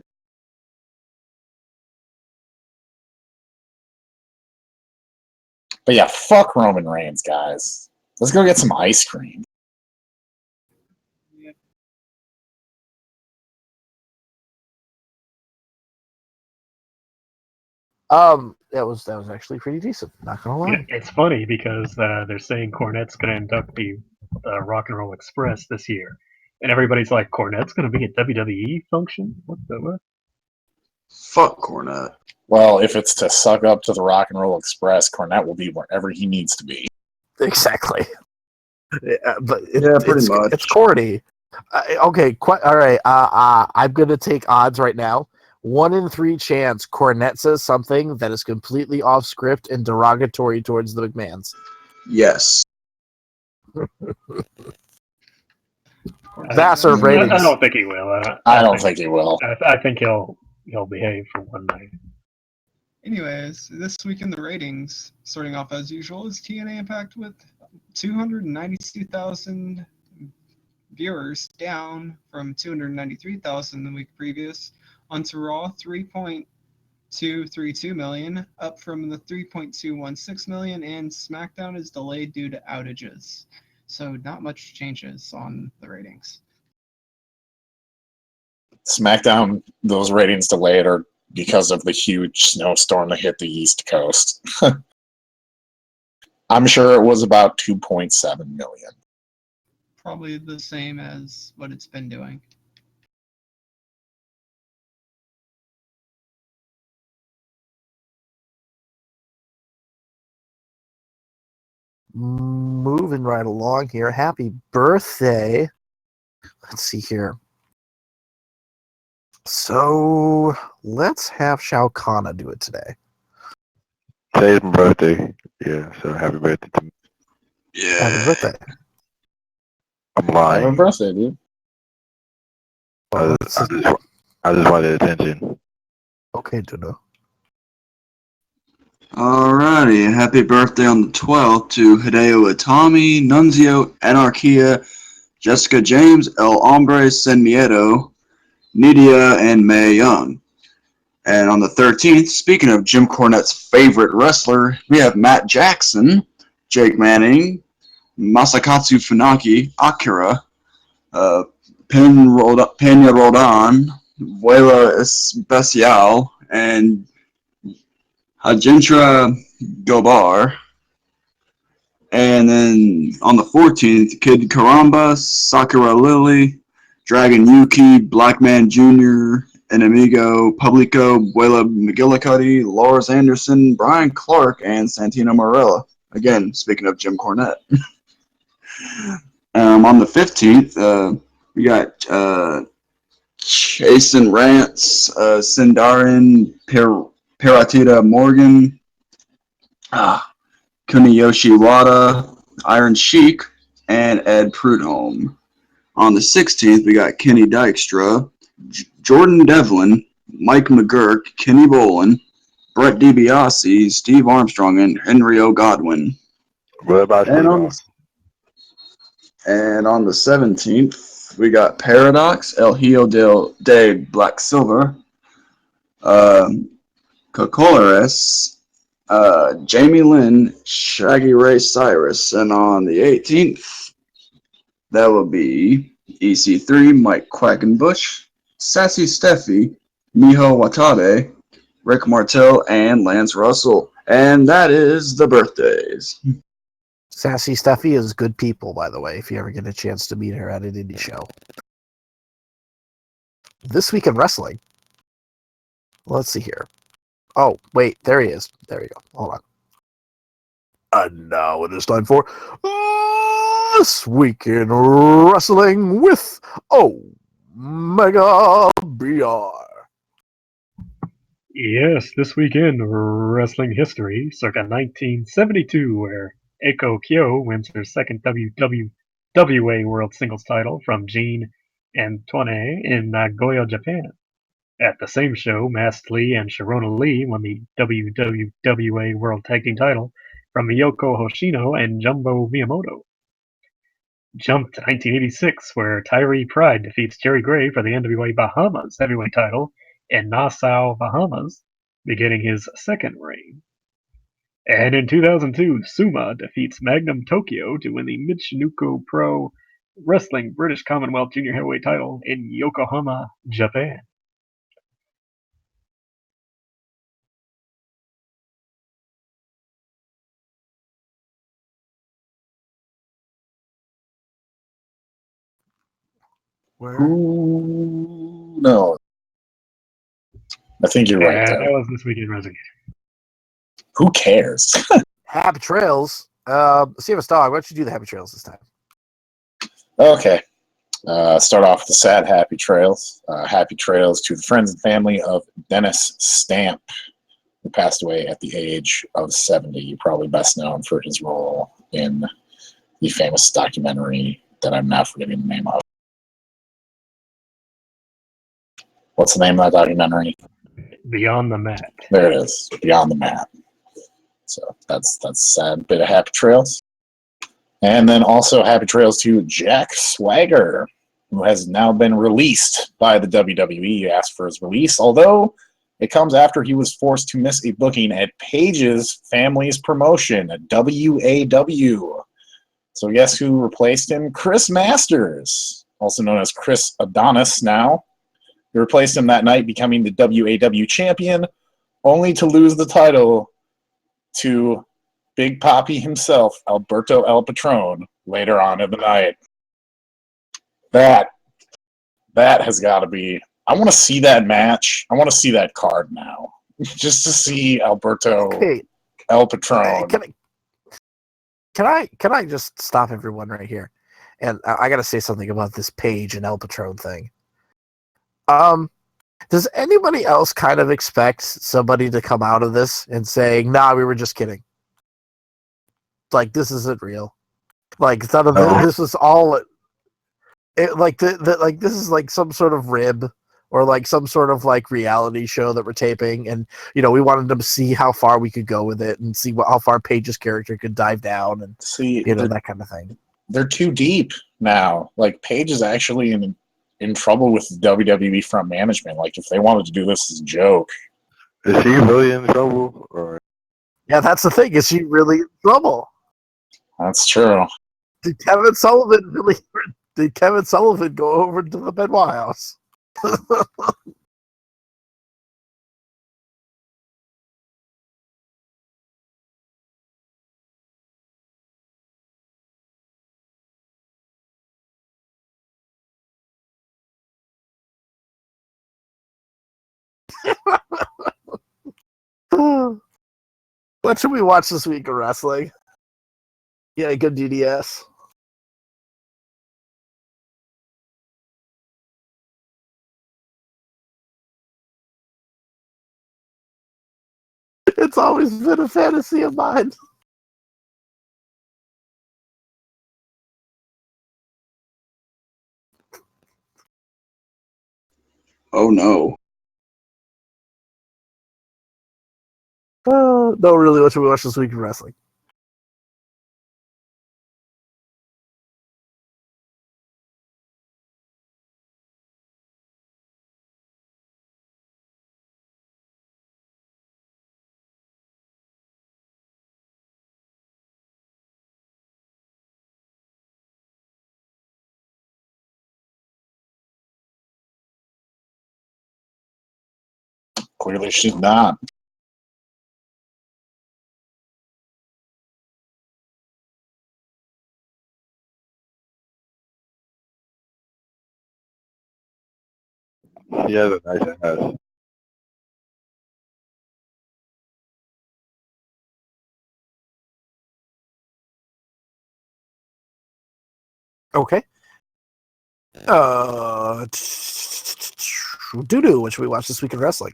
But yeah, fuck Roman Reigns, guys. Let's go get some ice cream. That was actually pretty decent. Not gonna lie. It's funny because they're saying Cornette's going to induct the Rock and Roll Express this year, and everybody's like, Cornette's going to be at WWE function? What the what? Fuck Cornette. Well, if it's to suck up to the Rock and Roll Express, Cornette will be wherever he needs to be. Exactly. But pretty much. It's corny. Okay, all right. I'm gonna take odds right now. 1 in 3 chance Cornette says something that is completely off script and derogatory towards the McMahons. Yes. Vassar ratings. I don't think he will. I don't think he will. I think he'll behave for one night. Anyways, this week in the ratings, starting off as usual, is TNA Impact with 292,000 viewers, down from 293,000 the week previous. On to Raw, 3.232 million, up from the 3.216 million, and SmackDown is delayed due to outages. So not much changes on the ratings. SmackDown, those ratings delayed are because of the huge snowstorm that hit the East Coast. I'm sure it was about 2.7 million. Probably the same as what it's been doing. Moving right along here. Happy birthday. Let's see here. So let's have Shao Kahn do it today. Today's my birthday. Yeah, so happy birthday to me. Yeah. Happy birthday. I'm Happy lying. birthday, dude. Well, I just wanted attention. okay, Juno. Alrighty, happy birthday on the 12th to Hideo Itami, Nunzio, Anarchia, Jessica James, El Hombre Sin Miedo, Nidia, and Mae Young. And on the 13th, speaking of Jim Cornette's favorite wrestler, we have Matt Jackson, Jake Manning, Masakatsu Funaki, Akira, Pena Rodan, Vuela Especial, and Hajintra Gobar. And then on the 14th, Kid Karamba, Sakura Lily, Dragon Yuki, Blackman Jr., Enemigo, Publico, Buela McGillicuddy, Lars Anderson, Brian Clark, and Santino Marella. Again, speaking of Jim Cornette. On the 15th, we got Jason Rance, Sindarin, Paratita Morgan, Kuniyoshi Wada, Iron Sheik, and Ed Prudhomme. On the 16th, we got Kenny Dykstra, Jordan Devlin, Mike McGurk, Kenny Bolin, Brett DiBiase, Steve Armstrong, and Henry O. Godwin. What about Steve Austin? And on the 17th, we got Paradox, El Hijo de Black Silver, Cocolares, Jamie Lynn, Shaggy Ray Cyrus. And on the 18th, that will be EC3, Mike Quackenbush, Sassy Steffi, Miho Watanabe, Rick Martel, and Lance Russell. And that is the birthdays. Sassy Steffi is good people, by the way, if you ever get a chance to meet her at an indie show. This week in wrestling. Let's see here. Oh, wait, there he is. There you go. Hold on. And now it is time for This Week in Wrestling with Omega BR. Yes, this weekend, wrestling history, circa 1972, where Eiko Kyo wins her second WWA World Singles title from Jean Antoine in Nagoya, Japan. At the same show, Masked Lee and Sharona Lee won the WWA World Tag Team title from Miyoko Hoshino and Jumbo Miyamoto. Jump to 1986, where Tyree Pride defeats Jerry Gray for the NWA Bahamas heavyweight title in Nassau, Bahamas, beginning his second reign. And in 2002, Suma defeats Magnum Tokyo to win the Michinuko Pro Wrestling British Commonwealth Junior Heavyweight title in Yokohama, Japan. Ooh, no. I think you're right, And though. that was this weekend wrestling. Who cares? Happy Trails. Steven Stog, why don't you do the Happy Trails this time? Okay. Start off with the sad happy trails. Happy trails to the friends and family of Dennis Stamp, who passed away at the age of 70. Probably best known for his role in the famous documentary that I'm now forgetting the name of. What's the name of that documentary? Beyond the Mat. There it is, Beyond the Mat. So that's a sad bit of happy trails. And then also happy trails to Jack Swagger, who has now been released by the WWE. He asked for his release, although it comes after he was forced to miss a booking at Paige's family's promotion at WAW. So guess who replaced him? Chris Masters, also known as Chris Adonis now. He replaced him that night, becoming the WAW champion, only to lose the title to Big Papi himself, Alberto El Patron, later on in the night. That has got to be... I want to see that match. I want to see that card now. Just to see Alberto El Patron. Can I just stop everyone right here? And I got to say something about this Paige and El Patron thing. Does anybody else kind of expect somebody to come out of this and saying, "Nah, we were just kidding"? Like, this isn't real. Like, this was all like like this is like some sort of rib or like some sort of like reality show that we're taping, and we wanted them to see how far we could go with it and see how far Paige's character could dive down and See, that kind of thing. they're too deep now. Like Paige is actually in trouble with WWE front management. Like if they wanted to do this as a joke, Is he really in trouble? Or Yeah, that's the thing. Is she really in trouble? that's true. Did Kevin Sullivan go over to the Benoit house? What should we watch this week of wrestling? Yeah, good DDS. It's always been a fantasy of mine. Oh no. No, really, what should we watch this week of wrestling? Clearly, she's not. he has a nice ass. Okay. Doo-doo, what should we watch this week in wrestling?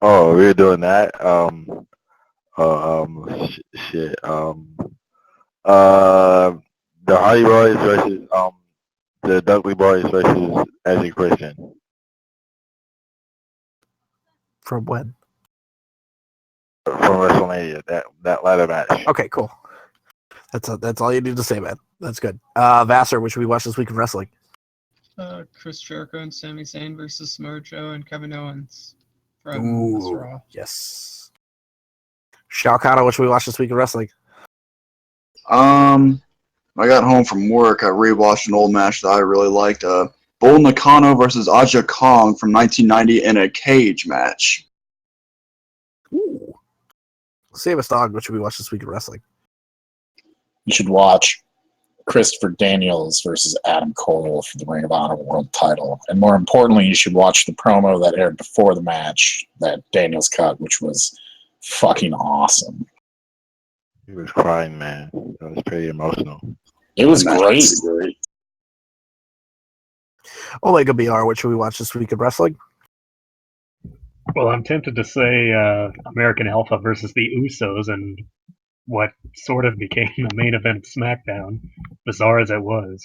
Oh, we're doing that. Shit. The Hardy Boys versus the Dudley Boys versus Edge and Christian. From when? From WrestleMania, that ladder match. Okay, cool. That's all you need to say, man. That's good. Vassar, what should we watch this week in wrestling? Chris Jericho and Sami Zayn versus Samoa Joe and Kevin Owens from this Raw. Yes. Shao Kahn, what should we watch this week in wrestling? I got home from work. I rewatched an old match that I really liked. Bull Nakano versus Aja Kong from 1990 in a cage match. Ooh. Save us, dog. What should we watch this week in wrestling? You should watch Christopher Daniels versus Adam Cole for the Ring of Honor World Title, and more importantly, you should watch the promo that aired before the match that Daniels cut, which was fucking awesome. He was crying, man. That was pretty emotional. It was great. Omega BR, what should we watch this week in wrestling? Well, I'm tempted to say American Alpha versus the Usos and what sort of became the main event of SmackDown, bizarre as it was.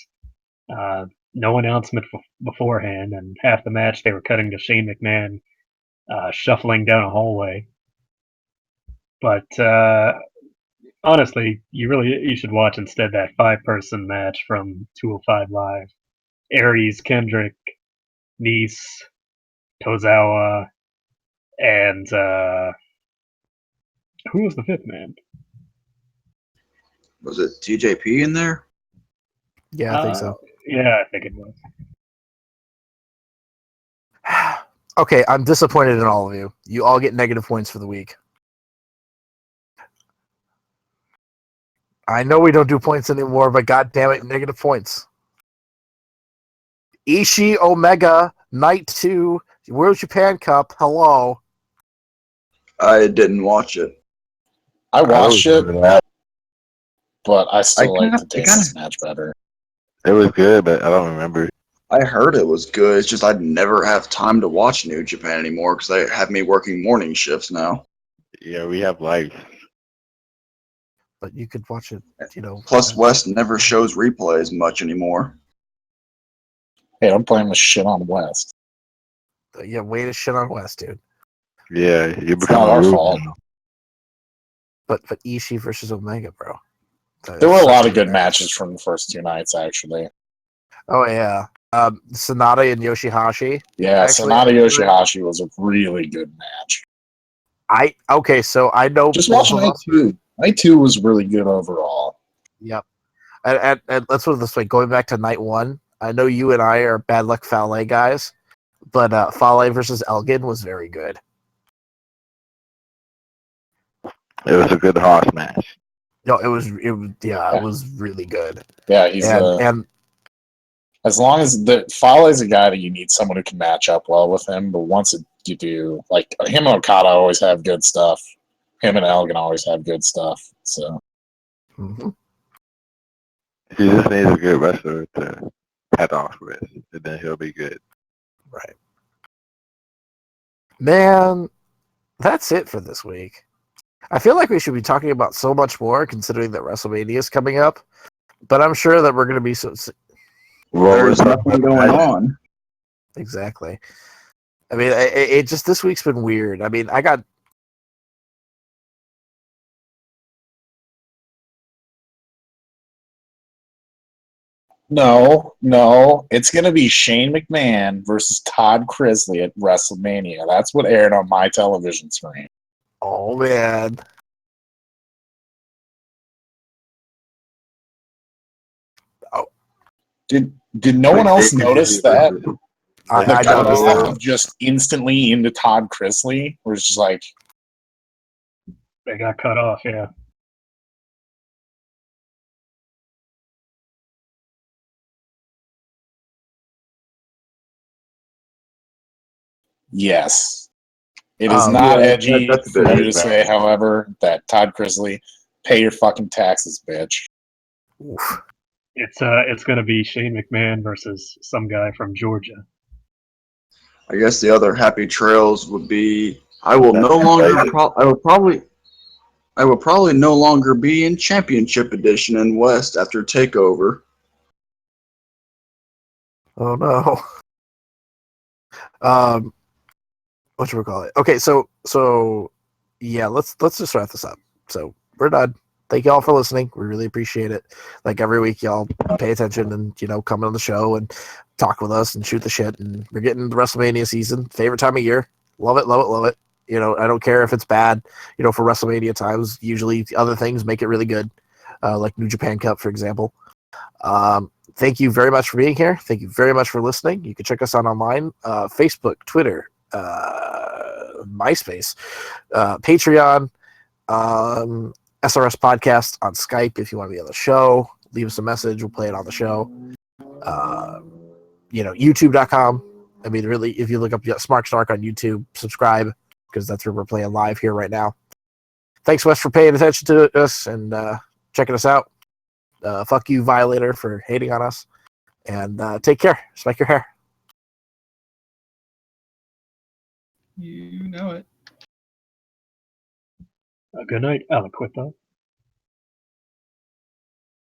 No announcement beforehand, and half the match they were cutting to Shane McMahon shuffling down a hallway. But honestly, you should watch instead that 5-person match from 205 Live. Aries, Kendrick, Nice, Tozawa, and who was the fifth man? Was it TJP in there? Yeah, I think so. Yeah, I think it was. Okay, I'm disappointed in all of you. You all get negative points for the week. I know we don't do points anymore, but god damn it, negative points. Ishii Omega Night 2 World Japan Cup. Hello. I didn't watch it. I watched it, but I still I like kinda- the Daniels match better. It was good, but I don't remember. I heard it was good. It's just I'd never have time to watch New Japan anymore because they have me working morning shifts now. Yeah, we have life. But you could watch it, Plus, West never shows replays much anymore. Hey, I'm playing the shit on West. Yeah, way to shit on West, dude. Yeah, you It's become not a our rube fault. now. But Ishii versus Omega, bro. That There is were a such lot of good match. matches from the first 2 nights, actually. Oh yeah, Sonata and Yoshihashi. Yeah, Actually, Sonata Yoshihashi was a really good match. So I know Just both watch of night us. 2. Night 2 was really good overall. Yep. And let's put it this way: going back to night 1, I know you and I are Bad Luck Fale guys, but Fale versus Elgin was very good. It was a good horse match. No, it was really good. Yeah, he's And as long as Fale is a guy that you need someone who can match up well with him, but once you do, like him and Okada always have good stuff. Him and Elgin always have good stuff. So mhm. He just needs a good wrestler to head off with, and then he'll be good. Right. Man, that's it for this week. I feel like we should be talking about so much more considering that WrestleMania is coming up, but I'm sure that we're going to be so Well, There's nothing going on. exactly. I mean, it just this week's been weird. I mean, I got no, it's gonna be Shane McMahon versus Todd Crisley at WrestleMania. That's what aired on my television screen. oh man. Did no one else notice that? I The noticed cutoff that. just instantly into Todd Crisley, where it's just like, They got cut off, yeah. yes. It is Um, not Yeah, edgy that's a for bit you to say, bad. however, that Todd Crisley, pay your fucking taxes, bitch. oof. It's gonna be Shane McMahon versus some guy from Georgia. I guess the other happy trails would be I will That's no longer crazy. I will probably no longer be in Championship Edition in West after Takeover. Oh no. What should we call it? Okay, so yeah, let's just wrap this up. So we're done. Thank you all for listening. We really appreciate it. Like every week, y'all pay attention and come on the show and talk with us and shoot the shit. And we're getting the WrestleMania season, favorite time of year. Love it, love it, love it. I don't care if it's bad. For WrestleMania times, usually other things make it really good, like New Japan Cup, for example. Thank you very much for being here. Thank you very much for listening. You can check us out online, Facebook, Twitter, MySpace, Patreon, SRS Podcast on Skype. If you want to be on the show, leave us a message. We'll play it on the show. YouTube.com. I mean, really, if you look up Smark Snark on YouTube, subscribe because that's where we're playing live here right now. Thanks, Wes, for paying attention to us and checking us out. Fuck you, Violator, for hating on us. And take care. Spike your hair. You know it. Good night, Aliquippa.